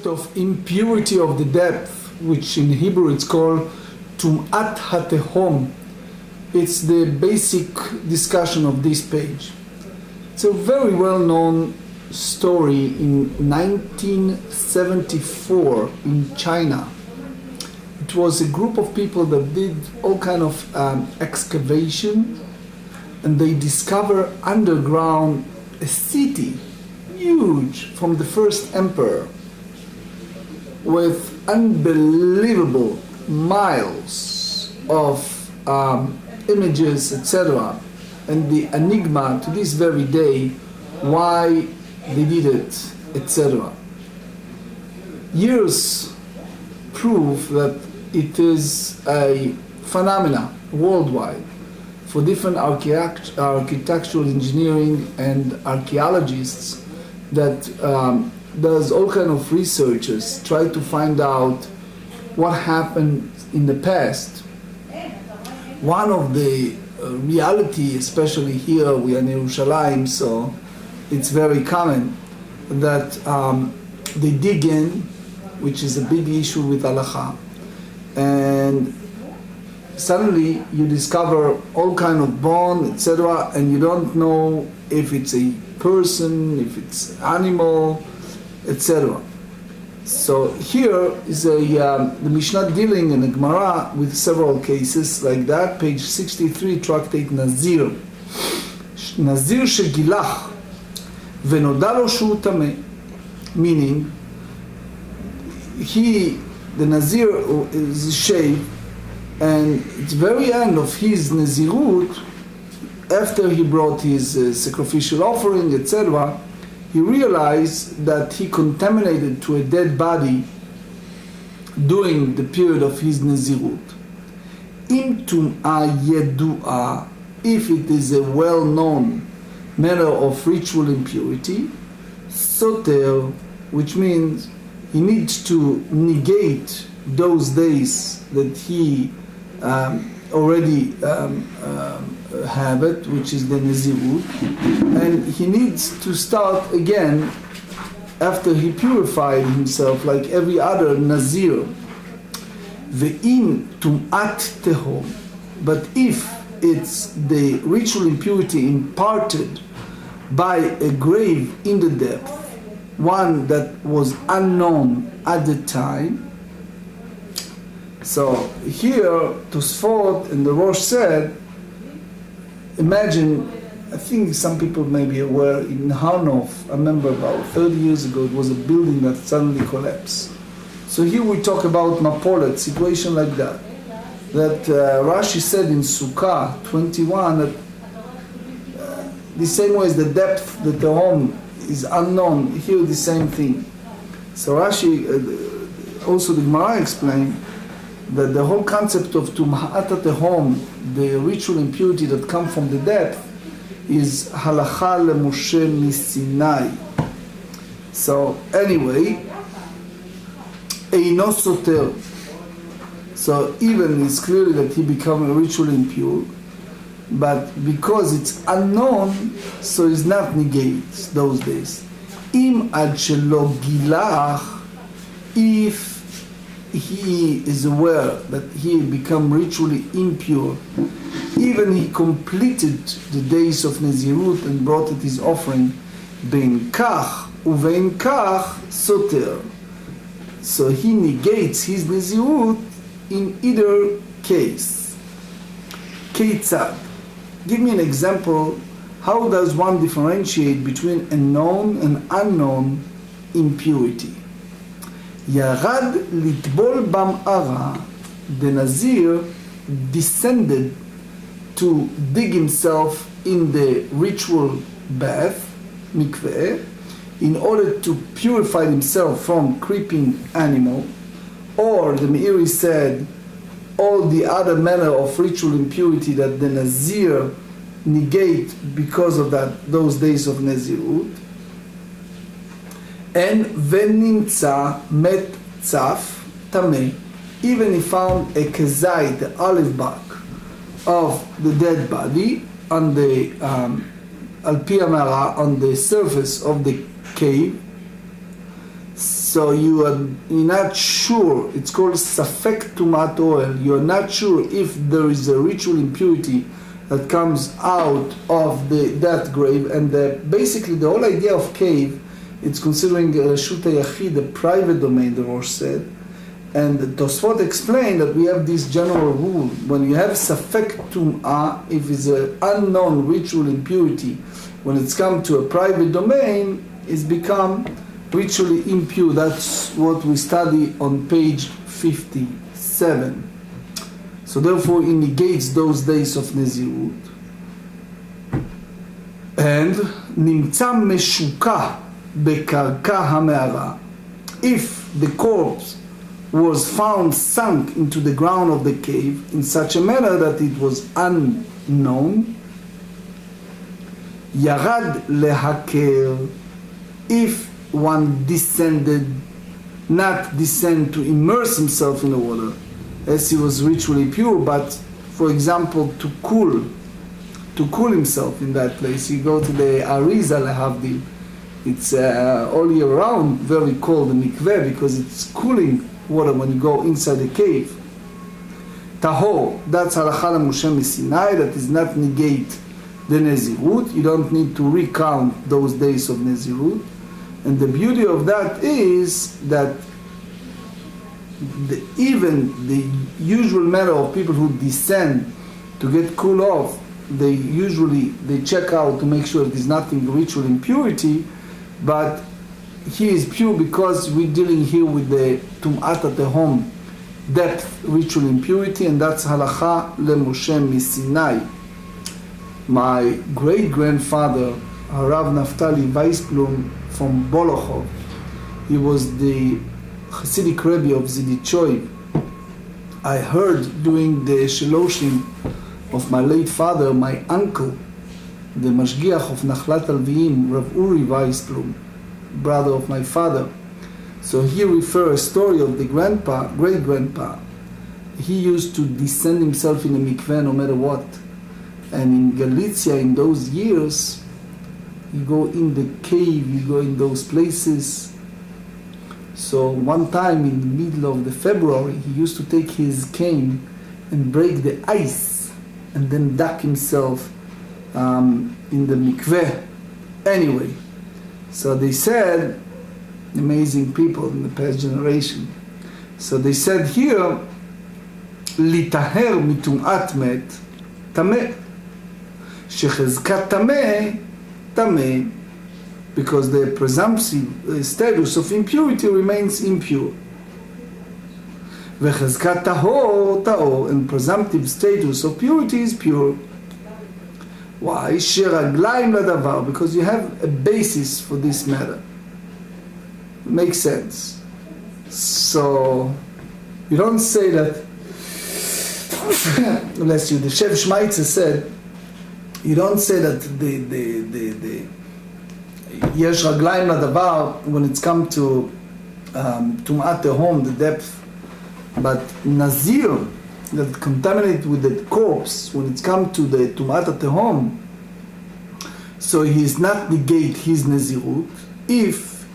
of impurity of the depth, which in Hebrew it's called Tum'at HaTehom. It's the basic discussion of this page. It's a very well-known story in 1974 in China. It was a group of people that did all kind of excavation, and they discover underground a city, huge, from the first emperor, with unbelievable miles of images, etc. And the enigma to this very day, why they did it, etc. Years prove that it is a phenomena worldwide for different architectural engineering and archaeologists that does all kind of researchers try to find out what happened in the past. One of the reality, especially here, we are in Yerushalayim, so it's very common that they dig in, which is a big issue with halacha, and suddenly you discover all kind of bone, etc., and you don't know if it's a person, if it's animal, etc. So here is the Mishnah dealing in the Gemarrah with several cases like that. Page 63, Tractate Nazir. Nazir shegilach venoda lo shu tameh, meaning the Nazir is shaved, and at the very end of his Nazirut, after he brought his sacrificial offering, etc., he realized that he contaminated to a dead body during the period of his Nazirut. Im tum'a yedu'a, if it is a well-known matter of ritual impurity, soter, which means he needs to negate those days that he already have it, which is the Nazirut, and he needs to start again after he purified himself like every other Nazir. Ve'im tum'at tehom, but if it's the ritual impurity imparted by a grave in the depth, one that was unknown at the time. So here Tosfot and the Rosh said, imagine, I think some people may be aware, in Harnov, I remember about 30 years ago, it was a building that suddenly collapsed. So here we talk about Mapolet, situation like that. That Rashi said in Sukkah 21 that the same way as the depth, the Tehom is unknown, here the same thing. So Rashi, also the Gemarrah explained that the whole concept of Tum'at Tehom, the ritual impurity that comes from the depth, is halacha leMoshe miSinai. So anyway, eino soter. So even it's clearly that he become ritually impure, but because it's unknown, so it's not negates those days. Im ad shelo gilach, if he is aware that he become ritually impure, even he completed the days of Nazirut and brought it his offering, ben kach uvein kach soter. So he negates his Nazirut in either case. Keitzad. Give me an example. How does one differentiate between a known and unknown impurity? Yarad litbol bam'ara, the Nazir descended to dig himself in the ritual bath, mikveh, in order to purify himself from creeping animal, or the Meiri said, all the other manner of ritual impurity that the Nazir negate because of those days of Nazirut. And venimtza met tzaf tameh, even he found a kezait, the olive bark of the dead body on the al pi amara, on the surface of the cave. So you're not sure, it's called safek tumat oil, you're not sure if there is a ritual impurity that comes out of that grave. And basically the whole idea of cave, it's considering Reshut HaYachid, the private domain, the Rosh said. And Tosfot explained that we have this general rule: when you have safek tum'ah, if it's an unknown ritual impurity, when it's come to a private domain, it's become ritually impure. That's what we study on page 57. So therefore it negates those days of Nezirut. And nimtza meshuka bekarka hamehara, if the corpse was found sunk into the ground of the cave in such a manner that it was unknown, yarad lehaker, if one descended, not descend to immerse himself in the water, as he was ritually pure, but for example to cool himself in that place. You go to the Ariza lehavdil, it's all year round very cold, the mikveh, because it's cooling water when you go inside the cave. Tahor, that's halacha Moshe Sinai, that does not negate the Nezirut. You don't need to recount those days of Nezirut. And the beauty of that is that even the usual matter of people who descend to get cool off, they check out to make sure there's nothing ritual impurity, but he is pure because we're dealing here with the Tum'at HaTehom, depth ritual impurity, and that's halacha leMoshe Sinai. My great-grandfather, Harav Naftali Weisblum from Bolochov, he was the Hasidic Rebbe of Zidichoy. I heard during the Sheloshim of my late father, my uncle, the Mashgiach of Nachlat Alviim, Rav Uri Weisblum, brother of my father. So he refers a story of the great-grandpa. He used to descend himself in a mikveh no matter what. And in Galicia in those years, you go in the cave, you go in those places. So one time in the middle of the February, he used to take his cane and break the ice and then duck himself in the mikveh. Anyway, so they said, amazing people in the past generation. So they said here, litaher mitum'at met tameh, shechezkat tameh tameh, because the presumptive status of impurity remains impure. Vechezkat tahor tahor, and presumptive status of purity is pure. Why? Sheraglaim ladavar, because you have a basis for this matter. It makes sense. So you don't say that. Bless you. The Shev Shmaitzer said, you don't say that the yesh raglaim ladavar when it's come to tum'at tehom, the depth, but Nazir that contaminated with the corpse, when it's come to the tum'at tehom, so he is not negate his Nazirut if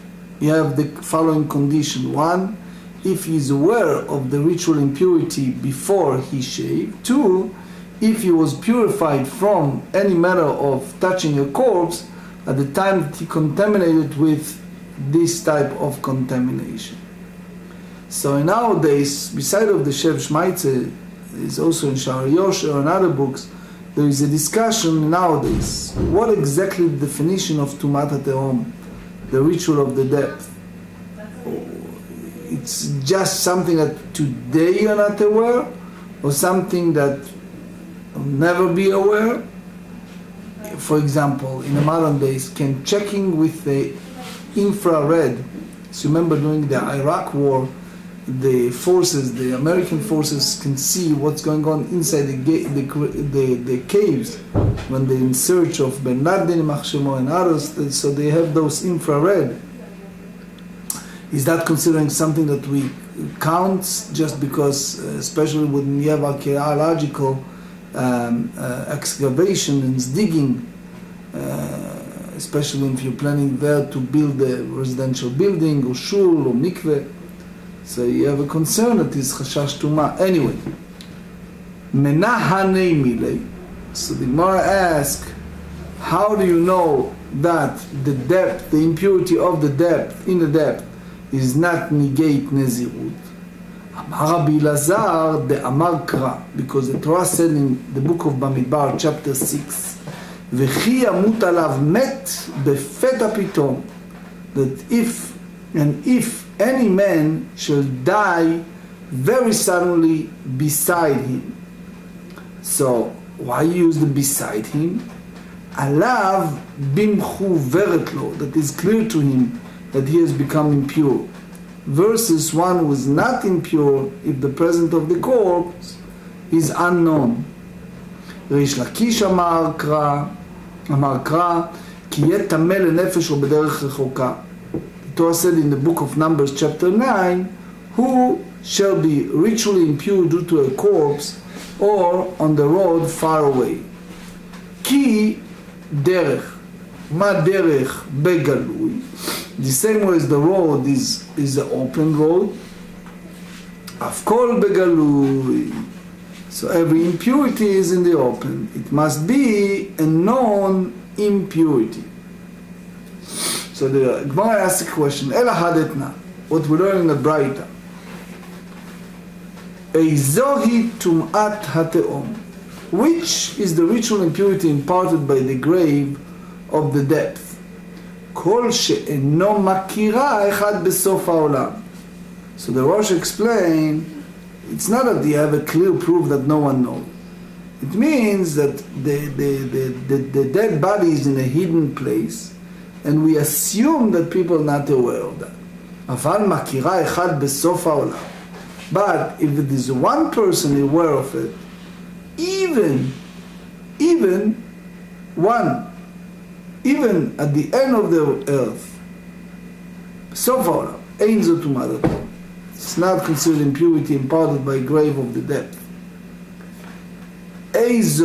you have the following condition. One, if he is aware of the ritual impurity before he shaved. Two, if he was purified from any matter of touching a corpse at the time that he contaminated with this type of contamination. So nowadays, beside of the Shev Shmaitzer, is also in Sha'ar Yosher and other books, there is a discussion nowadays. What exactly the definition of Tumat HaTehom, the ritual of the depth? It's just something that today you're not aware, or something that will never be aware? For example, in the modern days, can checking with the infrared, so remember during the Iraq war, the forces, the American forces can see what's going on inside the caves when they're in search of Ben Laden, Mahshemo and others, so they have those infrared. Is that considering something that we count just because, especially when you have archaeological excavation and digging, especially if you're planning there to build a residential building or shul or mikveh. So you have a concern that is chashash tuma. Anyway, menahane milei. So the Gemara asks, how do you know that the depth, the impurity of the depth, in the depth, is not negate nezirut? Amar Rabbi Lazar de Amar Kra, because the Torah said in the book of Bamidbar, chapter 6, V'chi yamut alav met befeta pitom, that if any man shall die very suddenly beside him. So why use the beside him? Alav bimchu veret lo, that is clear to him that he has become impure, versus one who is not impure if the presence of the corpse is unknown. Rish Lakish amar kra ki yeh tameh lenefesh lo bederech rechoka. The Torah said in the book of Numbers chapter 9, who shall be ritually impure due to a corpse or on the road far away. Ki derech, ma derech begalui. The same way as the road is the open road. Afkol begalui. So every impurity is in the open. It must be a known impurity. So the Gemara asks a question. Ela hadetna. What we learn in the Braita. Eizohi tum'at hateom. Which is the ritual impurity imparted by the grave of the depth? Kol she'eno makira echad besof ha'olam. So the Rosh explained, it's not that you have a clear proof that no one knows. It means that the dead body is in a hidden place, and we assume that people are not aware of that. Aval makira echad besof ha'olam. But if it is one person aware of it, even at the end of the earth, so far, it's not considered impurity imparted by grave of the depth. That's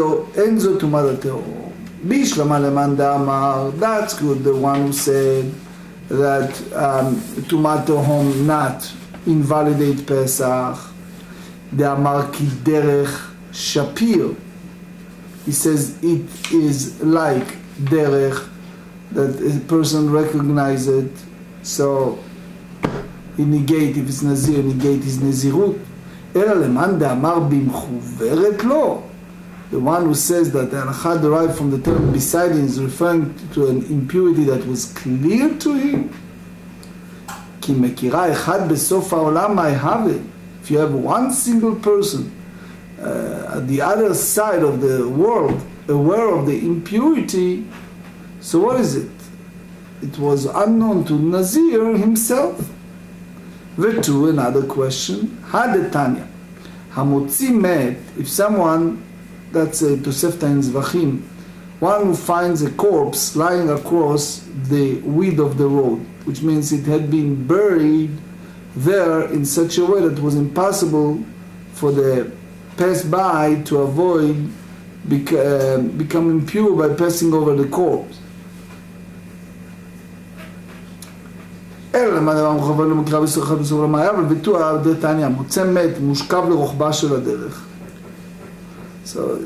good, the one who said that tumat home not invalidate Pesach. The Amar ki derech Shapir. He says it is like derech, that a person recognizes it, so he negate, if it's Nazir, negate his Nazirut. Ela leman de amar bimchuveret lo. The one who says that the halakha derived from the term beside him is referring to an impurity that was clear to him. Ki mekira echad besof ha'olam ma'ihave. If you have one single person at the other side of the world aware of the impurity, so what is it? It was unknown to Nazir himself. Vetu, another question. Hadetanya. Hamotzi met, if someone, that's a Tosefta in Zvachim, one who finds a corpse lying across the width of the road, which means it had been buried there in such a way that it was impossible for the pass-by to avoid becoming impure by passing over the corpse. So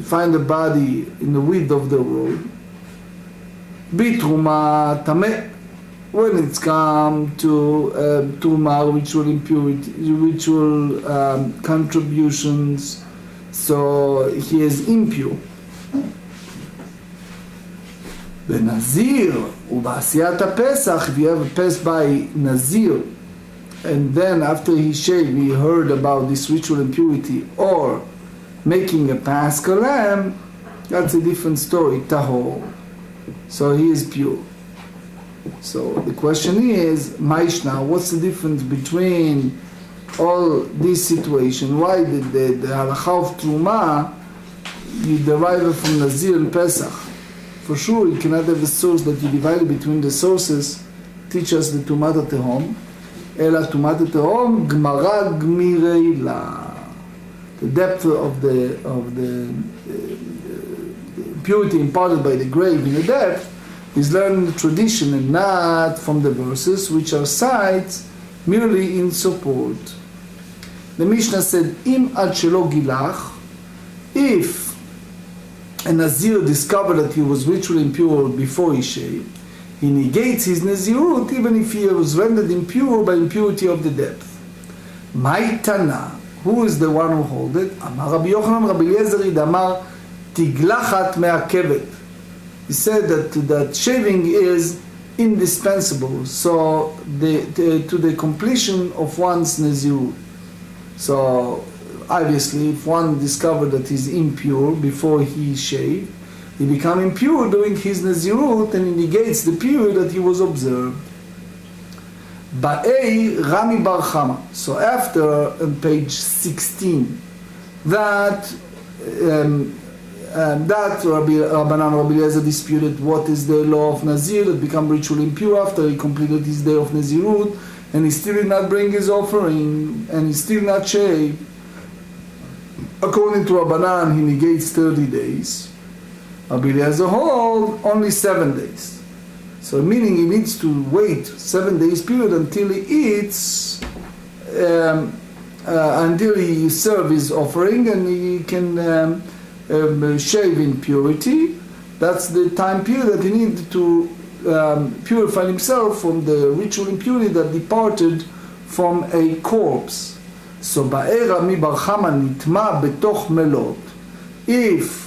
find the body in the width of the road. Bitruma tameh. When it's come to Truma, ritual impurity, ritual contributions, so he is impure. Benazir, ubasiyat Pesach, if you have a pass by Nazir, and then after he shaved, he heard about this ritual impurity, or making a Paschal lamb, that's a different story, tahor. So he is pure. So the question is, Maishna, what's the difference between all these situations? Why did the halakha of Truma, you derive it from Nazir and Pesach? For sure, you cannot have a source that you divide between the sources. Teach us the Tumat HaTehom. Ela Tumat HaTehom, Gemarrah Gmirei La. The depth of the impurity imparted by the grave in the depth is learned in the tradition and not from the verses, which are cites merely in support. The Mishnah said, Im ad shelo gilach, if a Nazir discovered that he was ritually impure before he shaved, he negates his Nazirut even if he was rendered impure by impurity of the depth. Maitana, who is the one who holds it? Amar Rabbi Yochanan Rabbi Eliezer Amar tiglachat me'akevet. He said that shaving is indispensable, so to the completion of one's Nazirut. So obviously, if one discovered that he's impure before he shaved, he become impure during his Nazirut and he negates the period that he was observed. Ba'ei Rami Bar Chama. So after on page 16, that Rabbanan Rabbi Eliezer disputed what is the law of Nazir that become ritually impure after he completed his day of Nazirut, and he still did not bring his offering, and he still not shave. According to Rabbanan, he negates 30 days. Rabbi Eliezer hold only 7 days. So meaning he needs to wait 7 days period until he eats, until he serve his offering and he can shave in purity. That's the time period that he needs to purify himself from the ritual impurity that departed from a corpse. So ba'er Rami Bar Chama nitma betoch melot. If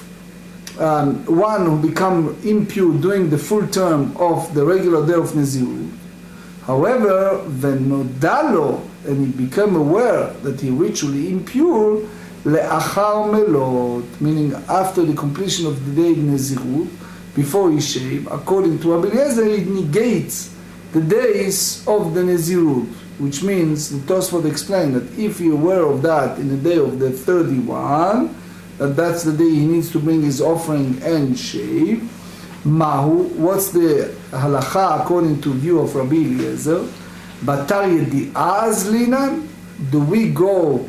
one who become impure during the full term of the regular day of Nazirut, however, venodalo, and he became aware that he ritually impure, le'achar melot, meaning after the completion of the day of Nazirut, before he shave, according to Rabbi Eliezer, it negates the days of the Nazirut, which means, the Tosfot explained that if you're aware of that in the day of the 31, that's the day he needs to bring his offering and shave. Mahu, what's the halacha according to view of Rabbi Eliezer? Batar yedi'az linan, do we go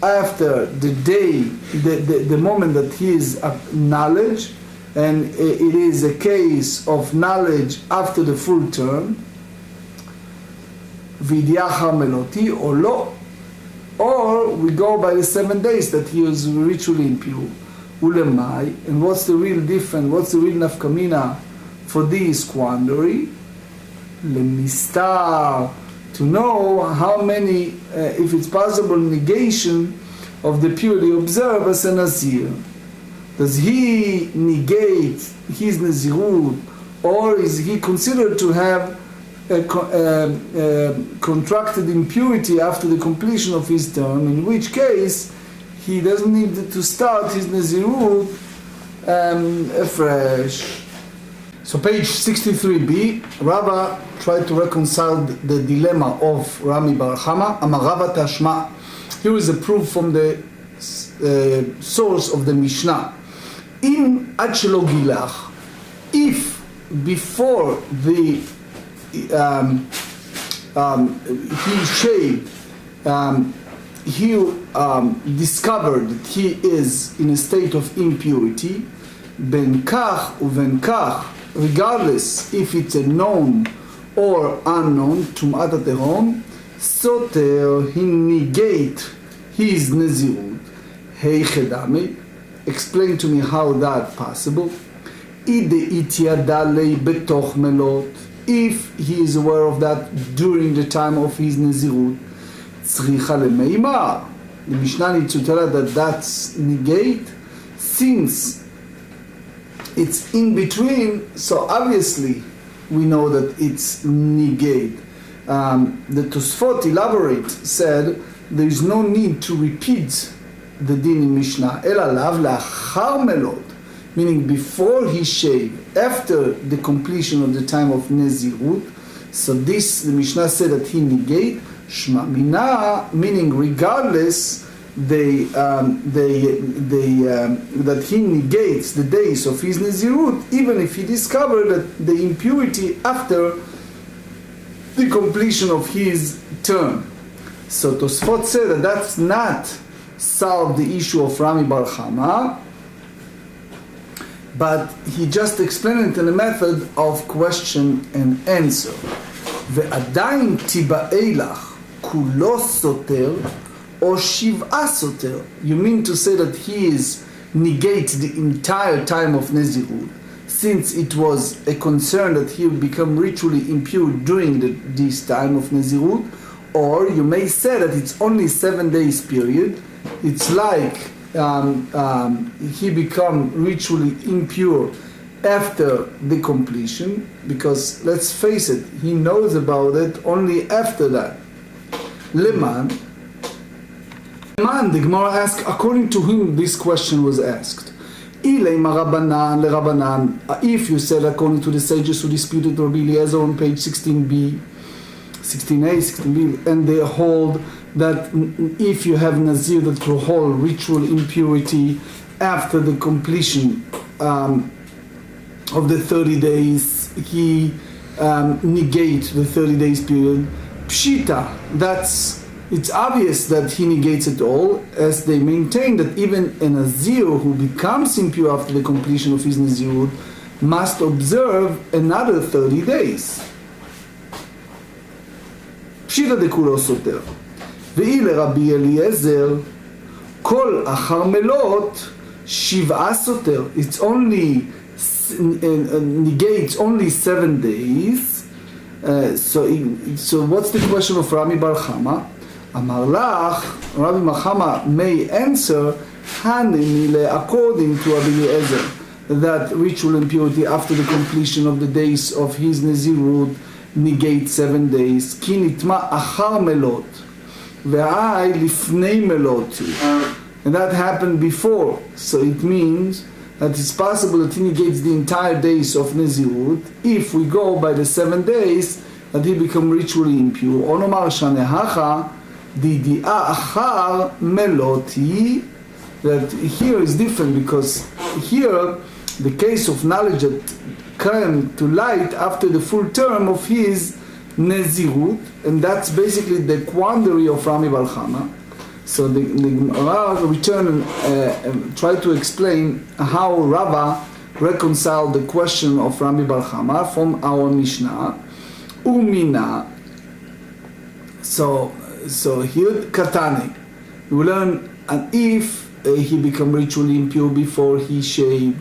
after the day, the moment that he is knowledge, and it is a case of knowledge after the full term, vidiachar meloti or lo, or we go by the 7 days that he is ritually impure. Ulemai, and what's the real difference? What's the real nafkamina for this quandary? Lemistar, to know how many, if it's possible, negation of the purity observed as a Nazir. Does he negate his Nazirut, or is he considered to have contracted impurity after the completion of his term, in which case he doesn't need to start his Nazirut afresh. So page 63b, Rava tried to reconcile the dilemma of Rami Bar Chama. Amar Rava Tashma. Here is a proof from the source of the Mishnah. In ad shelo gilach, if before the he shaved, he discovered that he is in a state of impurity, ben kach uven kach, regardless if it's a known or unknown, tumat haterom, soter, he negate his nezirut. Hey chedami, explain to me how that possible. Ide itiadalei betoch melot, if he is aware of that during the time of his Nazirut, tzricha lemeimar. The Mishnah needs to tell us that that's negate, since it's in between, so obviously we know that it's negate. The Tosfot elaborate, said there is no need to repeat the din in Mishnah, ela lav lachar melot, meaning before he shaved, after the completion of the time of Nazirut. So this, the Mishnah said that he negate, shma mina, meaning regardless, that he negates the days of his Nazirut, even if he discovered that the impurity after the completion of his term. So Tosfot said that that's not solve the issue of Rami Bar Chama, but he just explained it in a method of question and answer. ועדיין תיבאה לך כולו סותר או שבעה סותר. You mean to say that he is negate the entire time of Nezirut, since it was a concern that he would become ritually impure during this time of Nezirut, or you may say that it's only 7 days period. It's like he become ritually impure after the completion, because let's face it, he knows about it only after that. Leman, the Gemara asks, according to whom this question was asked. If you said according to the sages who disputed Rabbi Eliezer on page 16b, 16a, 16b, and they hold that if you have Nazir that will hold ritual impurity after the completion of the 30 days, he negates the 30 days period. Pshita, it's obvious that he negates it all, as they maintain that even a Nazir who becomes impure after the completion of his Nazirut must observe another 30 days. Pshita de kulo soter. Ve'ile Rabbi Eliezer, kol achar melot, shiv'a soter. It's only, negates only 7 days. So what's the question of Rabbi Bar Chama? Amar lach, Rabbi Mahama may answer, Hanimile, according to Rabbi Eliezer, that ritual impurity after the completion of the days of his Nezirut negates 7 days. Ki nitma achar melot, ve'ai lifnei meloti. And that happened before. So it means that it's possible that he negates the entire days of Nezirut if we go by the 7 days that he become ritually impure. Onomar shanehacha didi'a achar meloti. That here is different, because here the case of knowledge that came to light after the full term of his Nezirut, and that's basically the quandary of Rami Bar Chama. So the Gemara return and try to explain how Rava reconciled the question of Rami Bar Chama from our Mishnah. Umina. So here Katani, we learn, and if he become ritually impure before he shaved,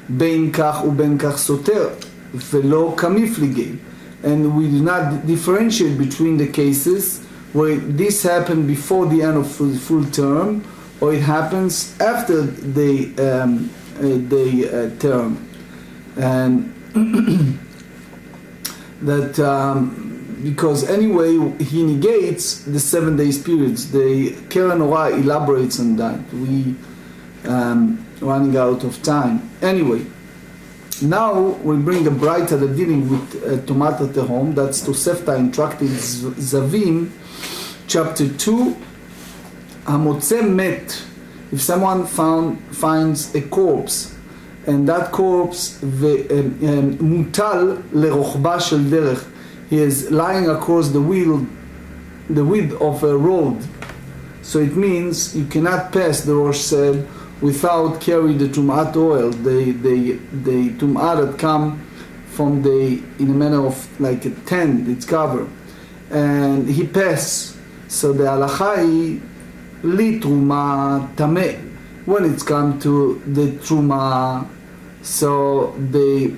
ben kach uben kach soter, velo kamiflige, and we do not differentiate between the cases where this happened before the end of full term, or it happens after the term, and that because anyway he negates the 7 days periods. The Keren Orah elaborates on that. We running out of time. Anyway, now we bring a brighter that dealing with Tumat Tehom. That's Tosefta in Tractate Zavim, chapter 2. Hamotze met. If someone finds a corpse, and that corpse mutal lerochba shel derech, he is lying across the width of a road. So it means you cannot pass the Rosh Sel without carrying the Tum'at oil, the Tum'at that come from in a manner of like a tent, it's covered. And he passed. So the halacha li truma tameh. When it's come to the truma, so the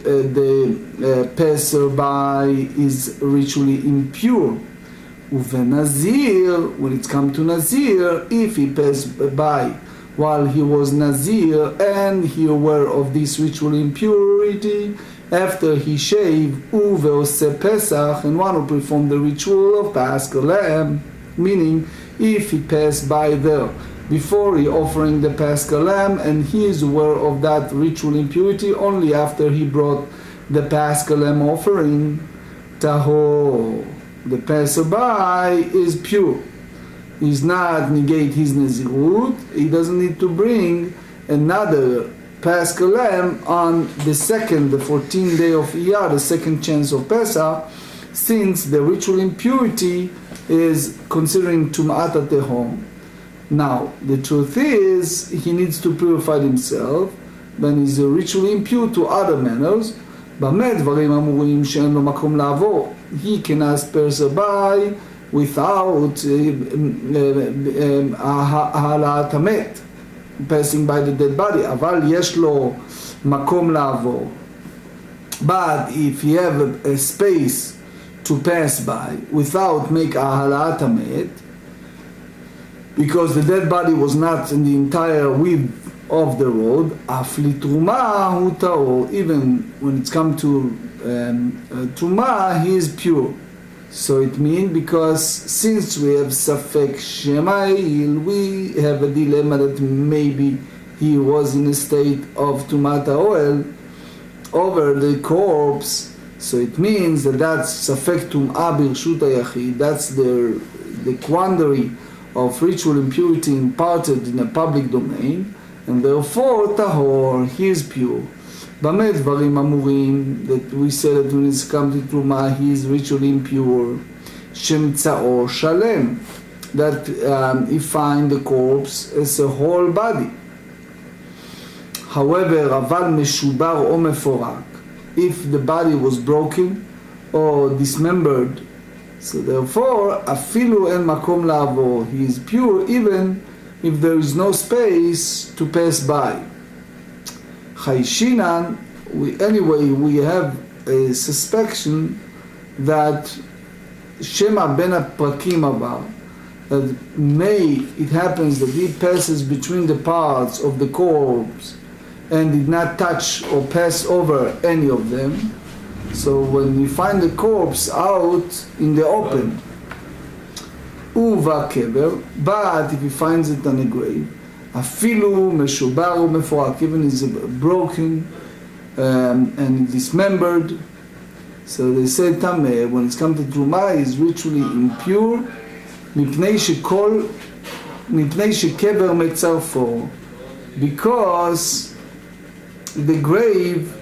passerby is ritually impure. Uven Nazir, when it's come to Nazir, if he passed by while he was Nazir and he aware of this ritual impurity, after he shaved, Uve Ose Pesach, and one who performed the ritual of Paschal Lamb, meaning if he passed by there before he offering the Paschal Lamb, and he is aware of that ritual impurity only after he brought the Paschal Lamb offering, Taho, the passerby is pure. He's not negate his Nezirut. He doesn't need to bring another Paschal Lamb on the 14th day of Iyar, the second chance of Pesach, since the ritual impurity is considering Tum'at Tehom. Now, the truth is, he needs to purify himself, then is ritually impure to other manners. במה דברים אמורים שאין לו מקום לעבור? He cannot pass by without העלאת המת, passing by the dead body, אבל יש לו מקום לעבור. But if you have a space to pass by without make העלאת המת, because the dead body was not in the entire width of the road, אף לתרומה הוא טהור, even when it's come to תרומה, he is pure. So it means, because since we have ספק שמאיל, we have a dilemma that maybe he was in a state of tumat oil over the corpse, so it means that that's ספק טומאה ברשות היחיד, that's the quandary of ritual impurity imparted in a public domain, and therefore tahor, he is pure. במה דברים אמורים, that we said that when it's come to תרומה, he is ritually impure, שמצאו שלם, that he find the corpse as a whole body. However, אבל משובר או מפורק, if the body was broken or dismembered, so therefore אפילו אין מקום לעבור, he is pure even if there is no space to pass by. Chayshinan, we have a suspicion that Shema ben Prakim Abba, that it happens that he passes between the parts of the corpse and did not touch or pass over any of them. So when we find the corpse out in the open, uva keber, but if he finds it on a grave, afilu meshubar u'meforak, even is broken and dismembered, so they say tameh, when it's come to truma, is ritually impure, mipnei shekeber metzarfo, because the grave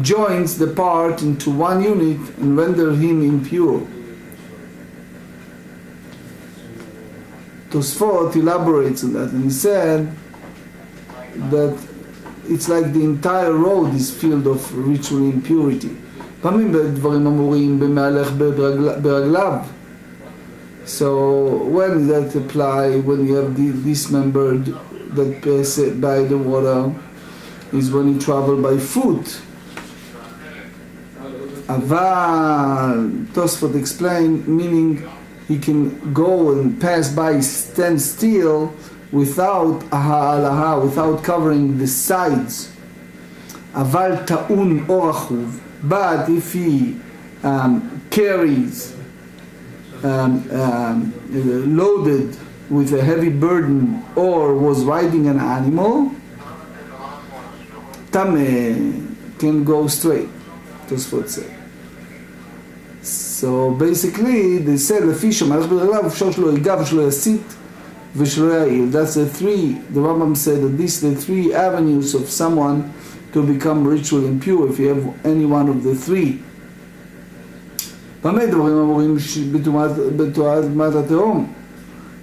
joins the part into one unit and render him impure. Tosfot elaborates on that, and he said that it's like the entire road is filled of ritual impurity. פעמים בדברים אמורים במהלך ברגליו. So when that apply, when you have the dismembered that pass by the water, is when you travel by foot. אבל Tosfot explain, meaning he can go and pass by, stand still without ha'alaha, without covering the sides. Aval ta'un or achuv, but if he carries loaded with a heavy burden or was riding an animal, tameh can go straight. Tosfot said. So basically, they said, לפי שמלך ברגליו, אפשר שלא ייגע ושלא יסית ושלא יעיל. That's the three, the Rambam said that these are the three avenues of someone to become ritually impure, if you have any one of the three. במה דברים אמורים בטומאת התהום?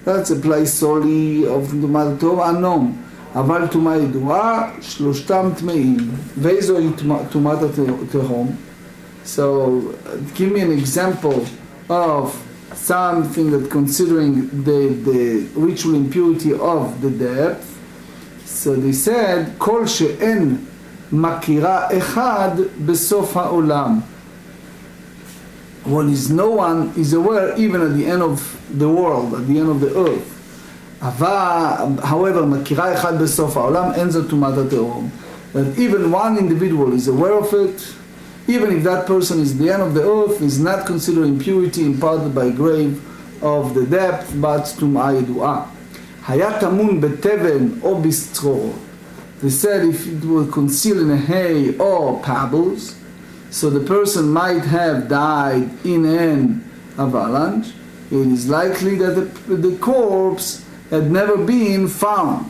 That's a place solely of טומאת התהום, הנום. אבל טומאה ידועה, שלושתם טמאים. ואיזו היא טומאת התהום? So, give me an example of something that considering the ritual impurity of the depth. So they said, כל שאין מכירה אחד בסוף העולם. When no one is aware even at the end of the world, at the end of the earth. However, מכירה אחד בסוף העולם, אין זו טומאת התהום. That even one individual is aware of it, even if that person is the end of the earth, is not considered impurity imparted by grave of the depth, but טומאה ידועה. היה טמון בתבן או בסטרור. They said if it were concealed in a hay or pebbles, so the person might have died in an avalanche, it is likely that the corpse had never been found.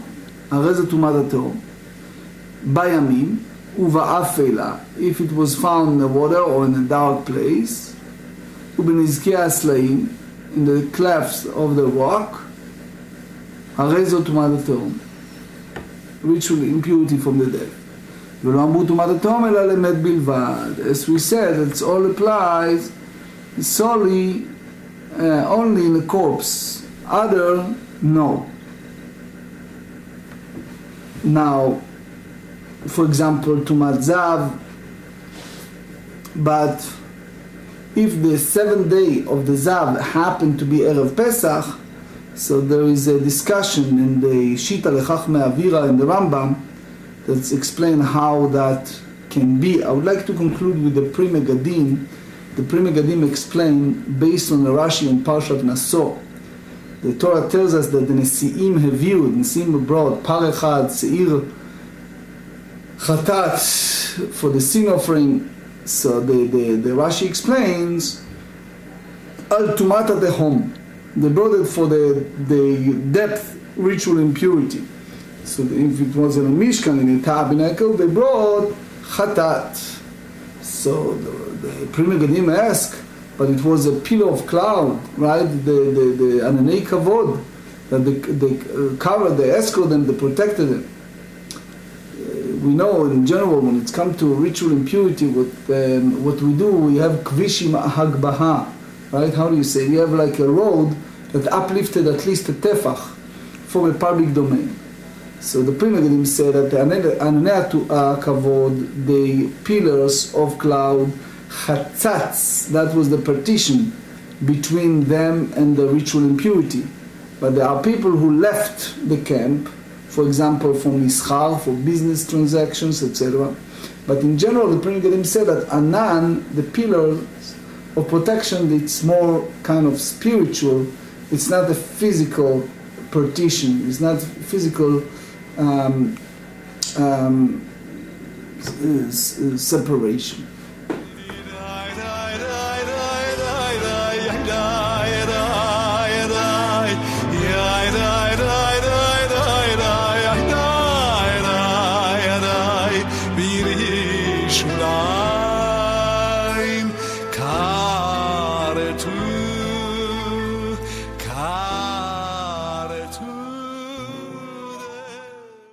הרי זה טומאת התהום. בימים ובאפלה, if it was found in the water or in a dark place, ובנזקי הסלעים, in the clefts of the rock, הרי זו טומאת התהום. Ritual impurity from the dead. ולא אמרו טומאת התהום אלא למת בלבד. As we said, it all applies solely only in the corpse. Other, no. Now, for example, tumat zav, but if the 7th day of the zav happened to be Erev Pesach, so there is a discussion in the Shita Lechach Me'avira in the Rambam that's explain how that can be. I would like to conclude with the Pri Megadim. The Pri Megadim explain based on the Rashi and Parshat Naso. The Torah tells us that the Nesi'im Heviud, Nesi'im brought Parechad, Seir, Chatat for the sin offering. So the Rashi explains Al Tumat HaTehom. They brought it for the depth ritual impurity. So if it was in a Mishkan, in a tabernacle, they brought Chatat. So the Pri Megadim ask, but it was a pillar of cloud, right? The Ananei Kavod, that they covered, they escorted them, they protected them. We know in general when it's come to ritual impurity, what we do, we have Kvishim Hagbaha, right? How do you say? We have like a road that uplifted at least a tefach for a public domain. So the Pri Megadim said that the Ananei Kavod, the pillars of cloud, Chatzatz, that was the partition between them and the ritual impurity. But there are people who left the camp, for example, for mischar, for business transactions, etc. But in general, the Pri Megadim said that Anan, the pillar of protection, it's more kind of spiritual. It's not a physical partition. It's not physical separation.